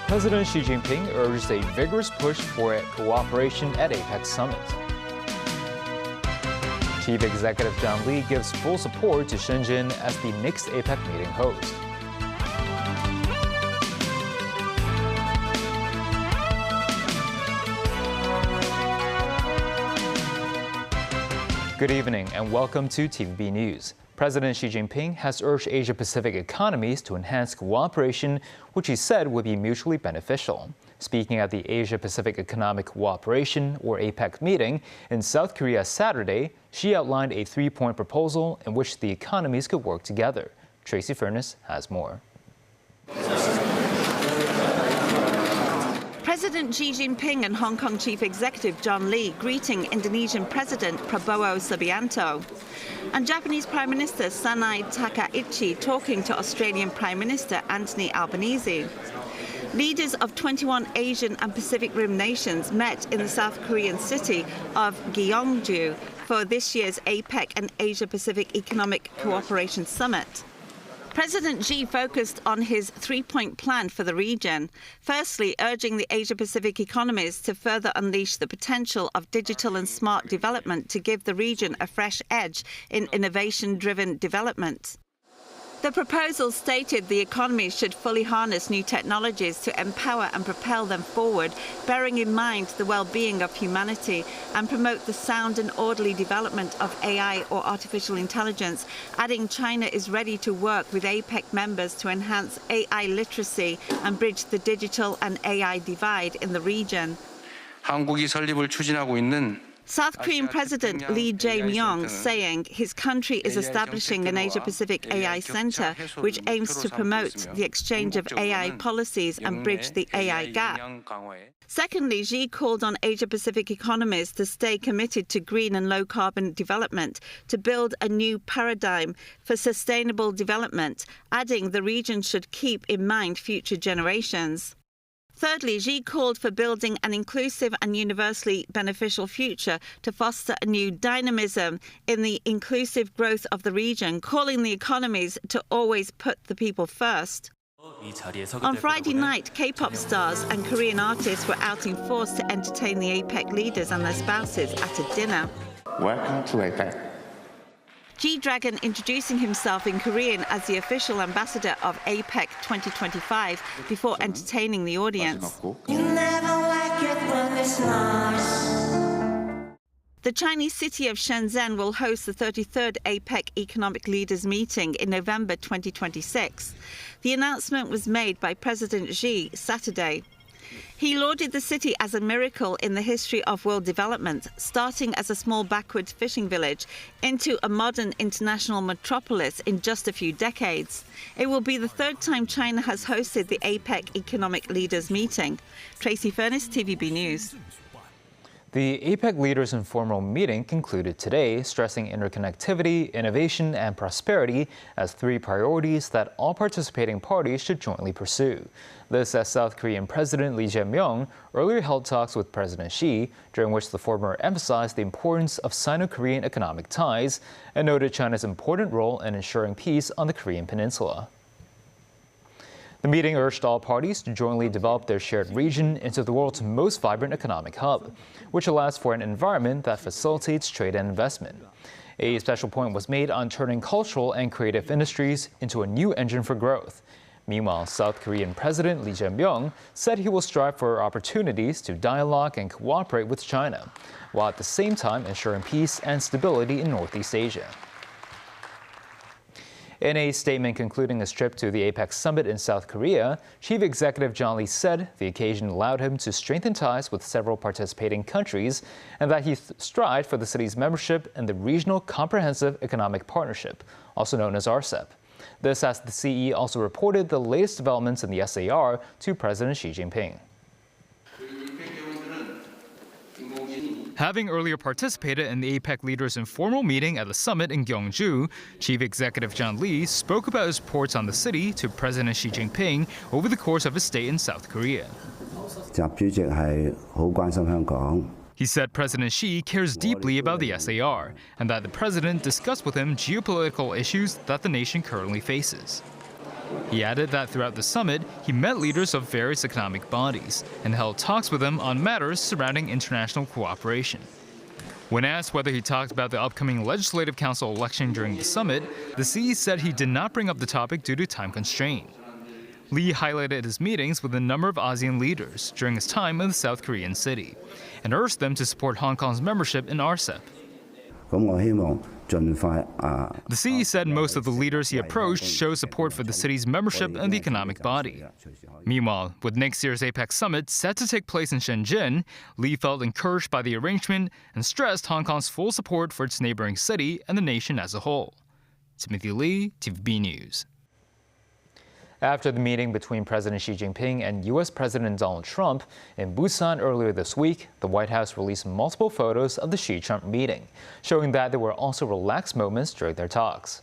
President Xi Jinping urged a vigorous push for cooperation at APEC summit. Chief Executive John Lee gives full support to Shenzhen as the next APEC meeting host. Good evening and welcome to TVB News. President Xi Jinping has urged Asia-Pacific economies to enhance cooperation, which he said would be mutually beneficial. Speaking at the Asia-Pacific Economic Cooperation, or APEC, meeting in South Korea Saturday, Xi outlined a three-point proposal in which the economies could work together. Tracy Furness has more. President Xi Jinping and Hong Kong Chief Executive John Lee greeting Indonesian President Prabowo Subianto. And Japanese Prime Minister Sanai Takaichi talking to Australian Prime Minister Anthony Albanese. Leaders of 21 Asian and Pacific Rim nations met in the South Korean city of Gyeongju for this year's APEC and Asia-Pacific Economic Cooperation Summit. President Xi focused on his three-point plan for the region, firstly urging the Asia-Pacific economies to further unleash the potential of digital and smart development to give the region a fresh edge in innovation-driven development. The proposal stated the economies should fully harness new technologies to empower and propel them forward, bearing in mind the well-being of humanity, and promote the sound and orderly development of AI or artificial intelligence, adding China is ready to work with APEC members to enhance AI literacy and bridge the digital and AI divide in the region. 한국이 설립을 추진하고 있는 South Korean President Lee Jae-myung saying his country is establishing an Asia-Pacific AI Center which aims to promote the exchange of AI policies and bridge the AI gap. Secondly, Xi called on Asia-Pacific economies to stay committed to green and low-carbon development, to build a new paradigm for sustainable development, adding the region should keep in mind future generations. Thirdly, Xi called for building an inclusive and universally beneficial future to foster a new dynamism in the inclusive growth of the region, calling the economies to always put the people first. On Friday night, K-pop stars and Korean artists were out in force to entertain the APEC leaders and their spouses at a dinner. Welcome to APEC. G-Dragon introducing himself in Korean as the official ambassador of APEC 2025 before entertaining the audience. The Chinese city of Shenzhen will host the 33rd APEC Economic Leaders Meeting in November 2026. The announcement was made by President Xi Saturday. He lauded the city as a miracle in the history of world development, starting as a small backward fishing village into a modern international metropolis in just a few decades. It will be the third time China has hosted the APEC Economic Leaders Meeting. Tracy Furness, TVB News. The APEC leaders' informal meeting concluded today, stressing interconnectivity, innovation, and prosperity as three priorities that all participating parties should jointly pursue. This as South Korean President Lee Jae-myung earlier held talks with President Xi, during which the former emphasized the importance of Sino-Korean economic ties and noted China's important role in ensuring peace on the Korean peninsula. The meeting urged all parties to jointly develop their shared region into the world's most vibrant economic hub, which allows for an environment that facilitates trade and investment. A special point was made on turning cultural and creative industries into a new engine for growth. Meanwhile, South Korean President Lee Jae-myung said he will strive for opportunities to dialogue and cooperate with China, while at the same time ensuring peace and stability in Northeast Asia. In a statement concluding his trip to the APEC summit in South Korea, Chief Executive John Lee said the occasion allowed him to strengthen ties with several participating countries and that he strived for the city's membership in the Regional Comprehensive Economic Partnership, also known as RCEP. This as the CE also reported the latest developments in the SAR to President Xi Jinping. Having earlier participated in the APEC leaders' informal meeting at the summit in Gyeongju, Chief Executive John Lee spoke about his reports on the city to President Xi Jinping over the course of his stay in South Korea. He said President Xi cares deeply about the SAR and that the president discussed with him geopolitical issues that the nation currently faces. He added that throughout the summit, he met leaders of various economic bodies and held talks with them on matters surrounding international cooperation. When asked whether he talked about the upcoming Legislative Council election during the summit, the Xi said he did not bring up the topic due to time constraint. Lee highlighted his meetings with a number of ASEAN leaders during his time in the South Korean city and urged them to support Hong Kong's membership in RCEP. The Xi said most of the leaders he approached show support for the city's membership in the economic body. Meanwhile, with next year's APEC summit set to take place in Shenzhen, Lee felt encouraged by the arrangement and stressed Hong Kong's full support for its neighboring city and the nation as a whole. Timothy Lee, TVB News. After the meeting between President Xi Jinping and U.S. President Donald Trump in Busan earlier this week, the White House released multiple photos of the Xi-Trump meeting, showing that there were also relaxed moments during their talks.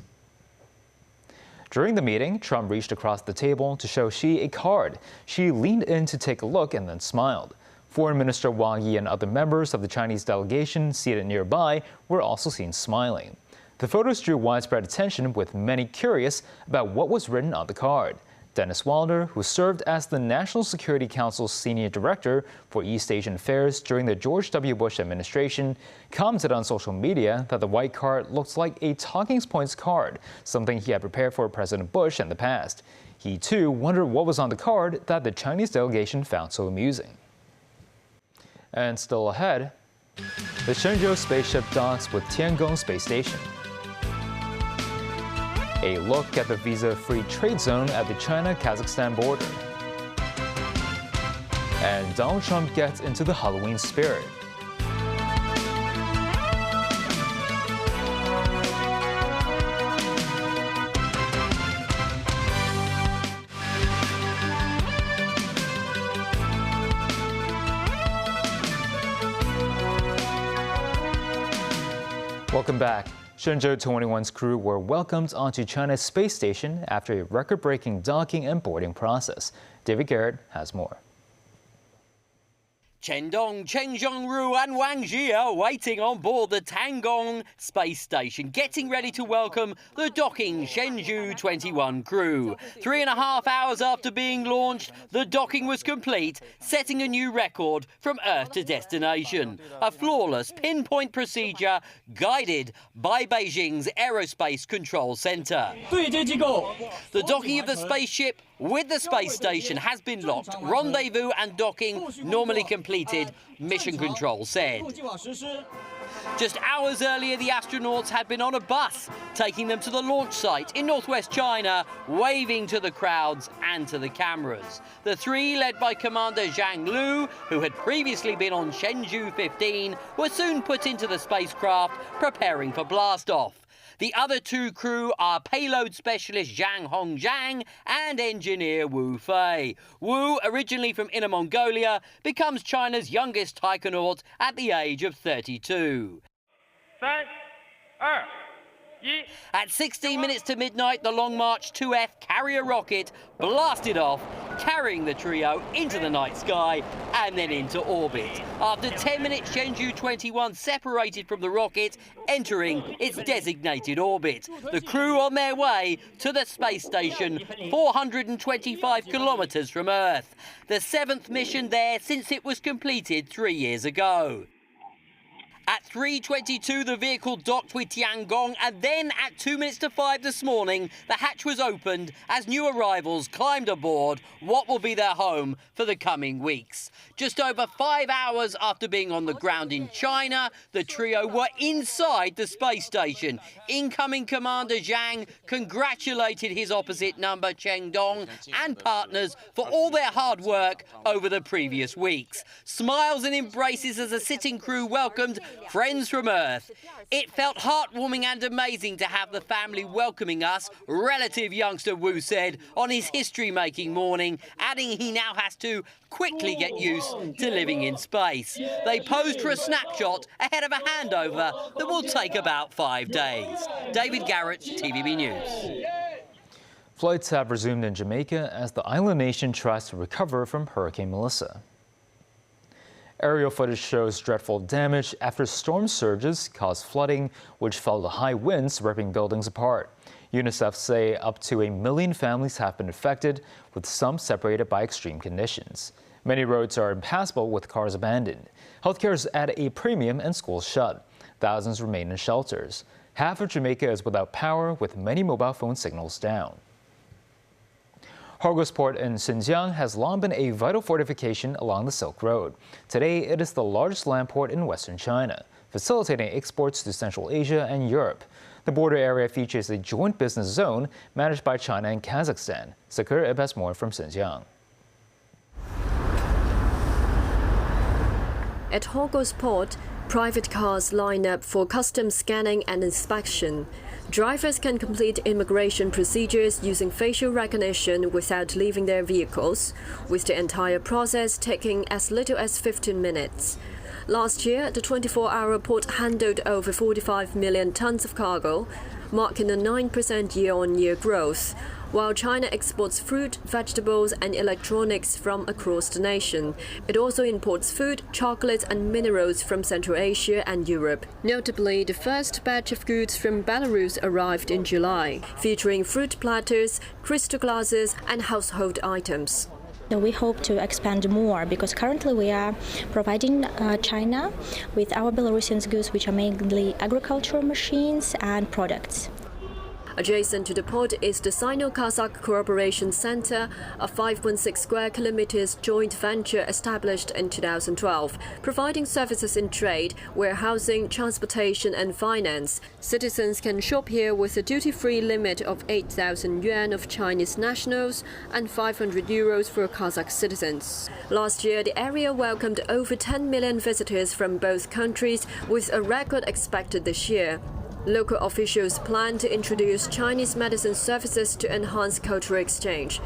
During the meeting, Trump reached across the table to show Xi a card. Xi leaned in to take a look and then smiled. Foreign Minister Wang Yi and other members of the Chinese delegation seated nearby were also seen smiling. The photos drew widespread attention, with many curious about what was written on the card. Dennis Wilder, who served as the National Security Council's senior director for East Asian affairs during the George W. Bush administration, commented on social media that the white card looked like a talking points card, something he had prepared for President Bush in the past. He, too, wondered what was on the card that the Chinese delegation found so amusing. And still ahead, the Shenzhou spaceship docks with Tiangong Space Station. A look at the visa-free trade zone at the China-Kazakhstan border. And Donald Trump gets into the Halloween spirit. Welcome back. Shenzhou 21's crew were welcomed onto China's space station after a record-breaking docking and boarding process. David Garrett has more. Chen Dong, Chen Zhongru and Wang Ji are waiting on board the Tiangong space station, getting ready to welcome the docking Shenzhou 21 crew. 3.5 hours after being launched, the docking was complete, setting a new record from Earth to destination. A flawless pinpoint procedure guided by Beijing's Aerospace Control Center. The docking of the spaceship with the space station has been locked. Rendezvous and docking normally completed, Mission Control said. Just hours earlier, the astronauts had been on a bus, taking them to the launch site in northwest China, waving to the crowds and to the cameras. The three, led by Commander Zhang Lu, who had previously been on Shenzhou 15, were soon put into the spacecraft, preparing for blastoff. The other two crew are payload specialist Zhang Hongjiang and engineer Wu Fei. Wu, originally from Inner Mongolia, becomes China's youngest taikonaut at the age of 32. At 16 minutes to midnight, the Long March 2F carrier rocket blasted off, carrying the trio into the night sky and then into orbit. After 10 minutes, Shenzhou 21 separated from the rocket, entering its designated orbit. The crew on their way to the space station, 425 kilometers from Earth. The 7th mission there since it was completed 3 years ago. At 3:22, the vehicle docked with Tiangong, and then at 2 minutes to 5 this morning, the hatch was opened as new arrivals climbed aboard what will be their home for the coming weeks. Just over 5 hours after being on the ground in China, the trio were inside the space station. Incoming Commander Zhang congratulated his opposite number, Chen Dong, and partners for all their hard work over the previous weeks. Smiles and embraces as a sitting crew welcomed friends from Earth. It felt heartwarming and amazing to have the family welcoming us, relative youngster Wu said on his history-making morning, adding he now has to quickly get used to living in space. They posed for a snapshot ahead of a handover that will take about 5 days. David Garrett, TVB News. Flights have resumed in Jamaica as the island nation tries to recover from Hurricane Melissa. Aerial footage shows dreadful damage after storm surges caused flooding, which fell to high winds, ripping buildings apart. UNICEF say up to 1 million families have been affected, with some separated by extreme conditions. Many roads are impassable with cars abandoned. Healthcare is at a premium and schools shut. Thousands remain in shelters. Half of Jamaica is without power, with many mobile phone signals down. Horgos Port in Xinjiang has long been a vital fortification along the Silk Road. Today, it is the largest land port in western China, facilitating exports to Central Asia and Europe. The border area features a joint business zone managed by China and Kazakhstan. Sakura Ib has more from Xinjiang. At Horgos Port, private cars line up for customs scanning and inspection. Drivers can complete immigration procedures using facial recognition without leaving their vehicles, with the entire process taking as little as 15 minutes. Last year, the 24-hour port handled over 45 million tons of cargo, marking a 9% year-on-year growth, while China exports fruit, vegetables and electronics from across the nation. It also imports food, chocolates and minerals from Central Asia and Europe. Notably, the first batch of goods from Belarus arrived in July, featuring fruit platters, crystal glasses and household items. We hope to expand more because currently we are providing China with our Belarusian goods, which are mainly agricultural machines and products. Adjacent to the port is the Sino-Kazakh Cooperation Center, a 5.6 square kilometers joint venture established in 2012, providing services in trade, warehousing, transportation and finance. Citizens can shop here with a duty-free limit of 8,000 yuan of Chinese nationals and 500 euros for Kazakh citizens. Last year, the area welcomed over 10 million visitors from both countries, with a record expected this year. Local officials plan to introduce Chinese medicine services to enhance cultural exchange.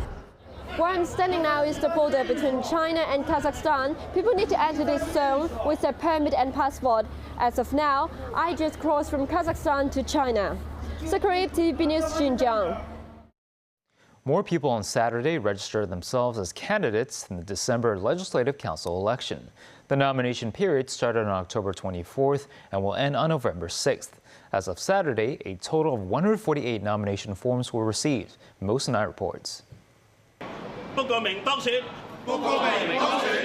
Where I'm standing now is the border between China and Kazakhstan. People need to enter this zone with their permit and passport. As of now, I just crossed from Kazakhstan to China. Sakura, TVB News, Xinjiang. More people on Saturday registered themselves as candidates in the December Legislative Council election. The nomination period started on October 24th and will end on November 6th. As of Saturday, a total of 148 nomination forms were received. Most Night reports.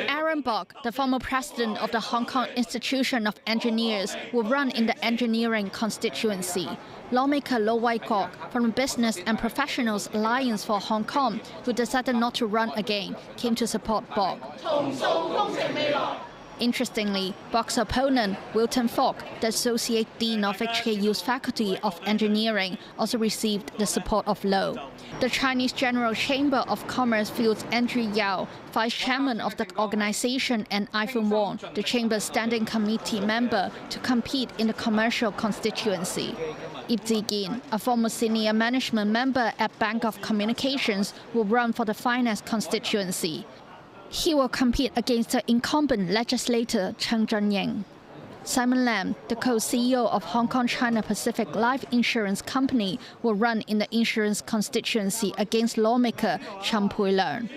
Aaron Bok, the former president of the Hong Kong Institution of Engineers, will run in the engineering constituency. Lawmaker Lo Wai Kok from the Business and Professionals Alliance for Hong Kong, who decided not to run again, came to support Bok. Interestingly, Bok's opponent, Wilton Falk, the Associate Dean of HKU's Faculty of Engineering, also received the support of Lo. The Chinese General Chamber of Commerce fields Andrew Yao, vice chairman of the organization, and Ivan Wong, the chamber's standing committee member, to compete in the commercial constituency. Ip Zigin, a former senior management member at Bank of Communications, will run for the finance constituency. He will compete against the incumbent legislator Chen Zhenying. Simon Lam, the co-CEO of Hong Kong China Pacific Life Insurance Company, will run in the insurance constituency against lawmaker Chan Pui-leung.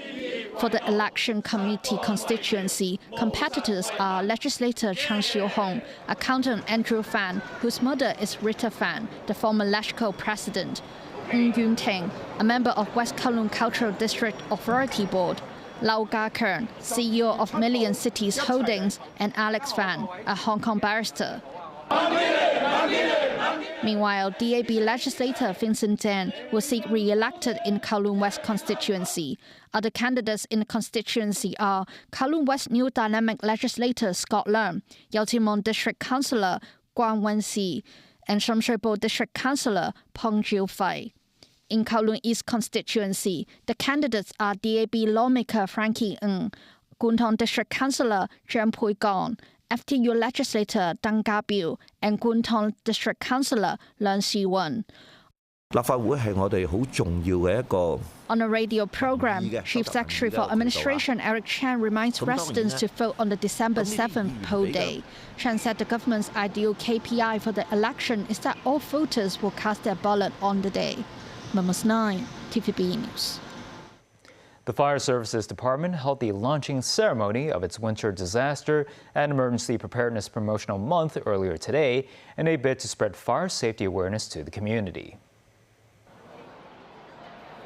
For the election committee constituency, competitors are legislator Chang Xiu-hong, accountant Andrew Fan, whose mother is Rita Fan, the former LegCo president, Ng Yun Ting, a member of West Kowloon Cultural District Authority Board, Lau Ga-kern, CEO of Million Cities Holdings, and Alex Fan, a Hong Kong barrister. Meanwhile, DAB legislator Vincent Tan will seek re-elected in Kowloon West constituency. Other candidates in the constituency are Kowloon West New Dynamic legislator Scott Leung, Yau Tsin Mong District Councillor Guan Wen-si, and Sham Shui Po District Councillor Peng Jiu-fei. In Kowloon East constituency, the candidates are DAB lawmaker Frankie Ng, Kwun Tong District Councillor Jan Pui Gong, FTU legislator Dang Ga-biu, and Kwun Tong District Councillor Leung Si-wen. On a radio program, Chief Secretary for Administration Eric Chan reminds residents to vote on the December 7th poll day. Chan said the government's ideal KPI for the election is that all voters will cast their ballot on the day. Mamos 9, TVB News. The Fire Services Department held the launching ceremony of its Winter Disaster and Emergency Preparedness Promotional Month earlier today in a bid to spread fire safety awareness to the community.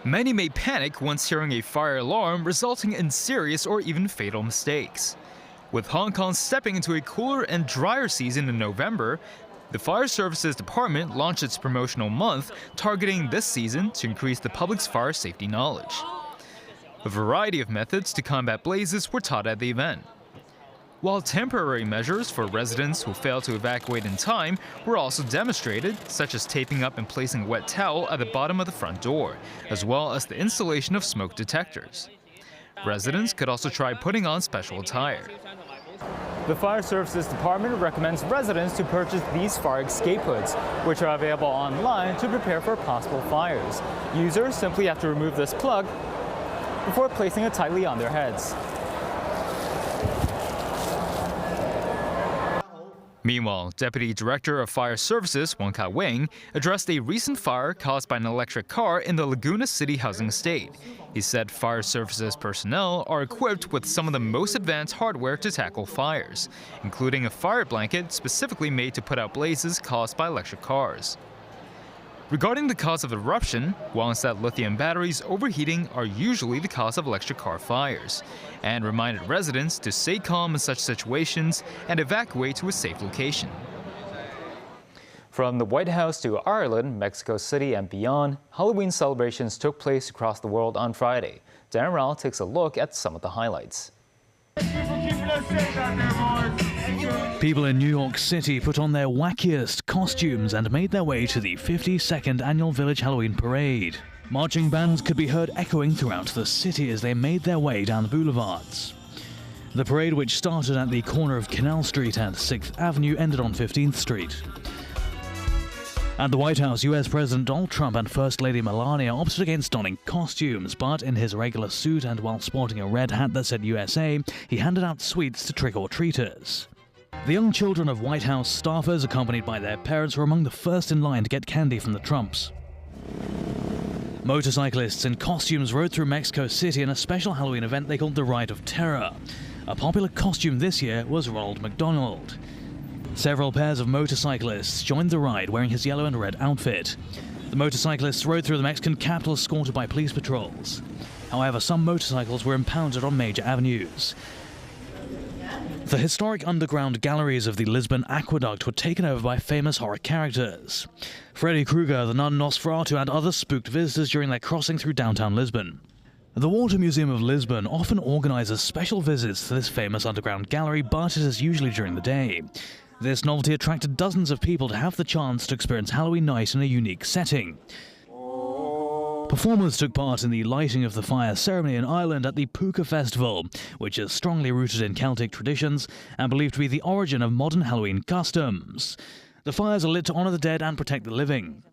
Many may panic once hearing a fire alarm, resulting in serious or even fatal mistakes. With Hong Kong stepping into a cooler and drier season in November, the Fire Services Department launched its promotional month, targeting this season to increase the public's fire safety knowledge. A variety of methods to combat blazes were taught at the event, while temporary measures for residents who fail to evacuate in time were also demonstrated, such as taping up and placing a wet towel at the bottom of the front door, as well as the installation of smoke detectors. Residents could also try putting on special attire. The Fire Services Department recommends residents to purchase these fire escape hoods, which are available online to prepare for possible fires. Users simply have to remove this plug before placing it tightly on their heads. Meanwhile, Deputy Director of Fire Services Wong Ka-wing addressed a recent fire caused by an electric car in the Laguna City housing estate. He said Fire Services personnel are equipped with some of the most advanced hardware to tackle fires, including a fire blanket specifically made to put out blazes caused by electric cars. Regarding the cause of eruption, Wong said lithium batteries overheating are usually the cause of electric car fires, and reminded residents to stay calm in such situations and evacuate to a safe location. From the White House to Ireland, Mexico City and beyond, Halloween celebrations took place across the world on Friday. Darren Rao takes a look at some of the highlights. People in New York City put on their wackiest costumes and made their way to the 52nd Annual Village Halloween Parade. Marching bands could be heard echoing throughout the city as they made their way down the boulevards. The parade, which started at the corner of Canal Street and 6th Avenue, ended on 15th Street. At the White House, US President Donald Trump and First Lady Melania opted against donning costumes, but in his regular suit and while sporting a red hat that said USA, he handed out sweets to trick-or-treaters. The young children of White House staffers, accompanied by their parents, were among the first in line to get candy from the Trumps. Motorcyclists in costumes rode through Mexico City in a special Halloween event they called the Ride of Terror. A popular costume this year was Ronald McDonald. Several pairs of motorcyclists joined the ride wearing his yellow and red outfit. The motorcyclists rode through the Mexican capital escorted by police patrols. However, some motorcycles were impounded on major avenues. The historic underground galleries of the Lisbon Aqueduct were taken over by famous horror characters. Freddy Krueger, the nun Nosferatu, and others spooked visitors during their crossing through downtown Lisbon. The Water Museum of Lisbon often organizes special visits to this famous underground gallery, but it is usually during the day. This novelty attracted dozens of people to have the chance to experience Halloween night in a unique setting. Performers took part in the lighting of the fire ceremony in Ireland at the Puka Festival, which is strongly rooted in Celtic traditions and believed to be the origin of modern Halloween customs. The fires are lit to honor the dead and protect the living.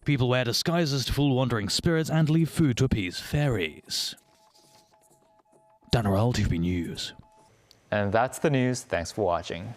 People wear disguises to fool wandering spirits and leave food to appease fairies. Dan Rowell, TVB News. And that's the news. Thanks for watching.